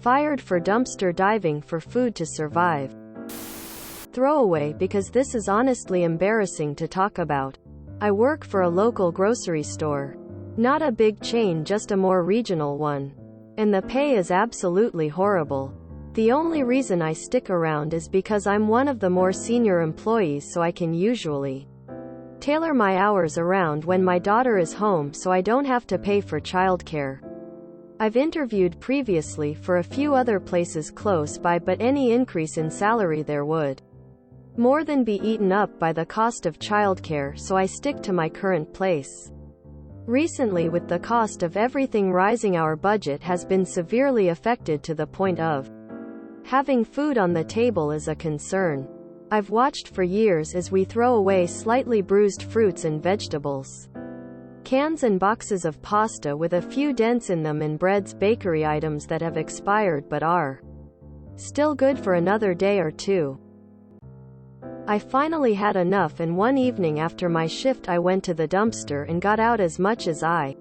Fired for dumpster diving for food to survive. Throwaway because this is honestly embarrassing to talk about. I work for a local grocery store. Not a big chain, just a more regional one. And the pay is absolutely horrible. The only reason I stick around is because I'm one of the more senior employees, so I can usually tailor my hours around when my daughter is home so I don't have to pay for childcare. I've interviewed previously for a few other places close by, but any increase in salary there would more than be eaten up by the cost of childcare, so I stick to my current place. Recently, with the cost of everything rising, our budget has been severely affected to the point of having food on the table is a concern. I've watched for years as we throw away slightly bruised fruits and vegetables, cans and boxes of pasta with a few dents in them, and breads, bakery items that have expired but are still good for another day or two. I finally had enough, and one evening after my shift I went to the dumpster and got out as much as I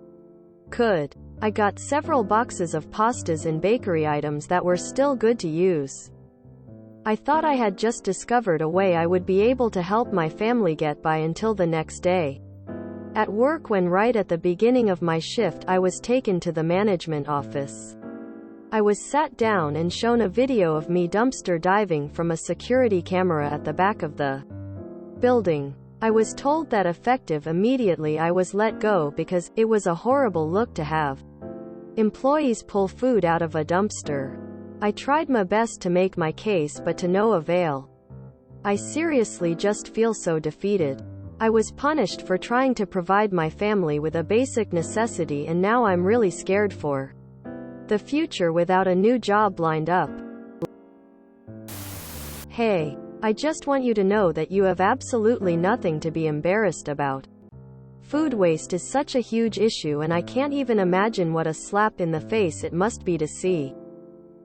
could. I got several boxes of pastas and bakery items that were still good to use. I thought I had just discovered a way I would be able to help my family get by until the next day. At work, when right at the beginning of my shift I was taken to the management office. I was sat down and shown a video of me dumpster diving from a security camera at the back of the building. I was told that effective immediately I was let go because it was a horrible look to have employees pull food out of a dumpster. I tried my best to make my case, but to no avail. I seriously just feel so defeated. I was punished for trying to provide my family with a basic necessity, and now I'm really scared for the future without a new job lined up. Hey, I just want you to know that you have absolutely nothing to be embarrassed about. Food waste is such a huge issue, and I can't even imagine what a slap in the face it must be to see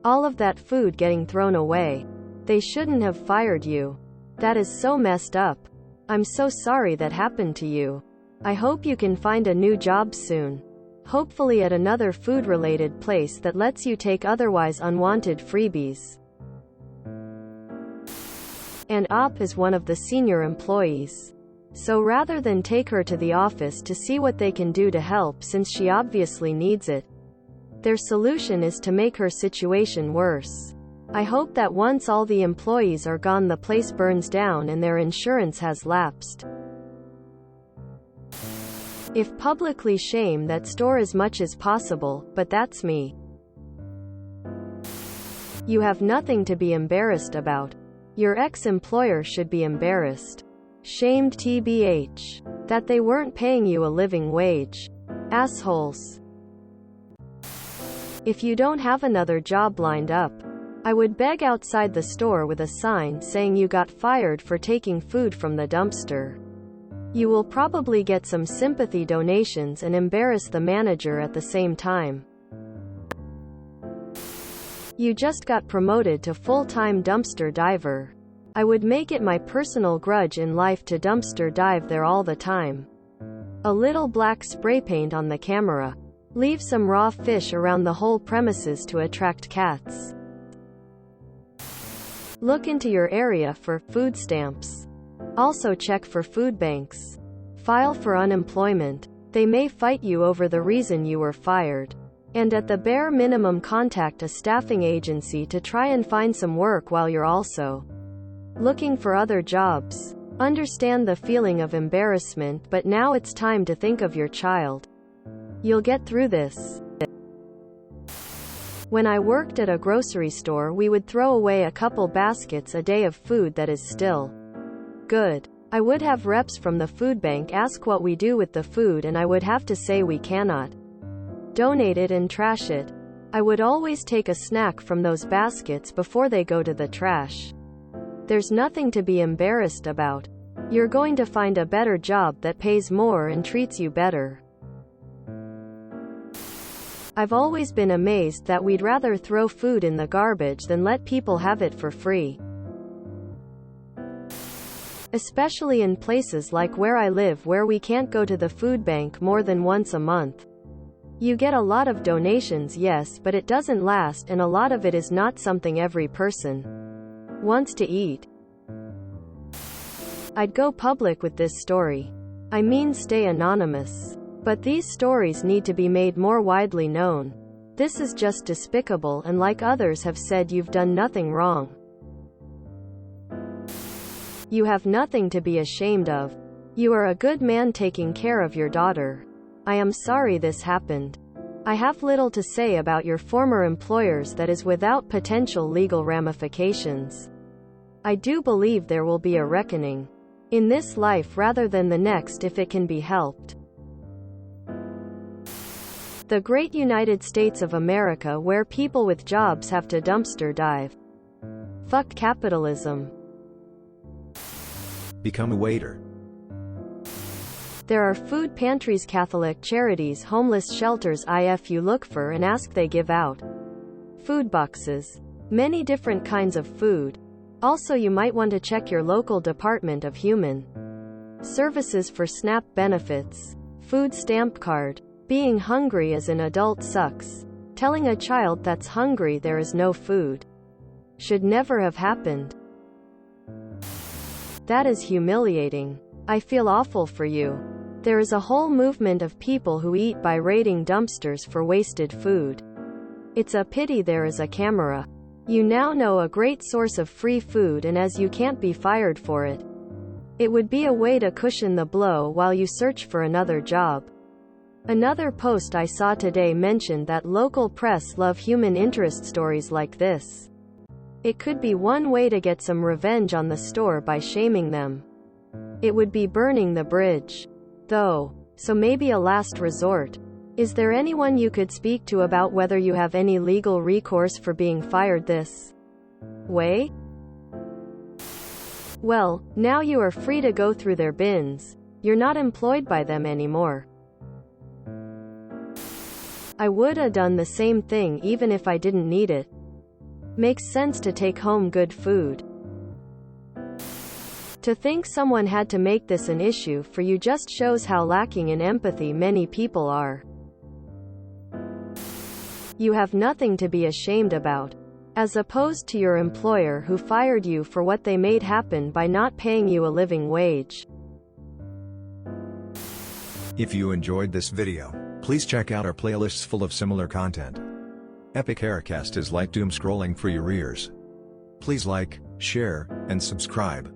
all of that food getting thrown away. They shouldn't have fired you. That is so messed up. I'm so sorry that happened to you. I hope you can find a new job soon. Hopefully at another food-related place that lets you take otherwise unwanted freebies. And Op is one of the senior employees. So rather than take her to the office to see what they can do to help, since she obviously needs it, their solution is to make her situation worse. I hope that once all the employees are gone, the place burns down and their insurance has lapsed. If publicly shame that store as much as possible, but that's me. You have nothing to be embarrassed about. Your ex-employer should be embarrassed. Shamed TBH. That they weren't paying you a living wage. Assholes. If you don't have another job lined up, I would beg outside the store with a sign saying you got fired for taking food from the dumpster. You will probably get some sympathy donations and embarrass the manager at the same time. You just got promoted to full-time dumpster diver. I would make it my personal grudge in life to dumpster dive there all the time. A little black spray paint on the camera. Leave some raw fish around the whole premises to attract cats. Look into your area for food stamps. Also check for food banks. File for unemployment. They may fight you over the reason you were fired. And at the bare minimum, contact a staffing agency to try and find some work while you're also looking for other jobs. Understand the feeling of embarrassment, but now it's time to think of your child. You'll get through this. When I worked at a grocery store, we would throw away a couple baskets a day of food that is still good. I would have reps from the food bank ask what we do with the food, and I would have to say we cannot donate it and trash it. I would always take a snack from those baskets before they go to the trash. There's nothing to be embarrassed about. You're going to find a better job that pays more and treats you better. I've always been amazed that we'd rather throw food in the garbage than let people have it for free. Especially in places like where I live, where we can't go to the food bank more than once a month. You get a lot of donations, yes, but it doesn't last, and a lot of it is not something every person wants to eat. I'd go public with this story. I mean, stay anonymous. But these stories need to be made more widely known. This is just despicable, and like others have said, you've done nothing wrong. You have nothing to be ashamed of. You are a good man taking care of your daughter. I am sorry this happened. I have little to say about your former employers that is without potential legal ramifications. I do believe there will be a reckoning in this life rather than the next if it can be helped. The great United States of America, where people with jobs have to dumpster dive. Fuck capitalism. Become a waiter. There are food pantries, Catholic charities, homeless shelters. If you look for and ask, they give out food boxes. Many different kinds of food. Also, you might want to check your local Department of Human Services for SNAP benefits. Food stamp card. Being hungry as an adult sucks. Telling a child that's hungry there is no food should never have happened. That is humiliating. I feel awful for you. There is a whole movement of people who eat by raiding dumpsters for wasted food. It's a pity there is a camera. You now know a great source of free food, and as you can't be fired for it, it would be a way to cushion the blow while you search for another job. Another post I saw today mentioned that local press love human interest stories like this. It could be one way to get some revenge on the store by shaming them. It would be burning the bridge, though. So maybe a last resort. Is there anyone you could speak to about whether you have any legal recourse for being fired this way? Well, now you are free to go through their bins. You're not employed by them anymore. I would have done the same thing even if I didn't need it. Makes sense to take home good food. To think someone had to make this an issue for you just shows how lacking in empathy many people are. You have nothing to be ashamed about. As opposed to your employer who fired you for what they made happen by not paying you a living wage. If you enjoyed this video, please check out our playlists full of similar content. Epic Haircast is like doom scrolling for your ears. Please like, share, and subscribe.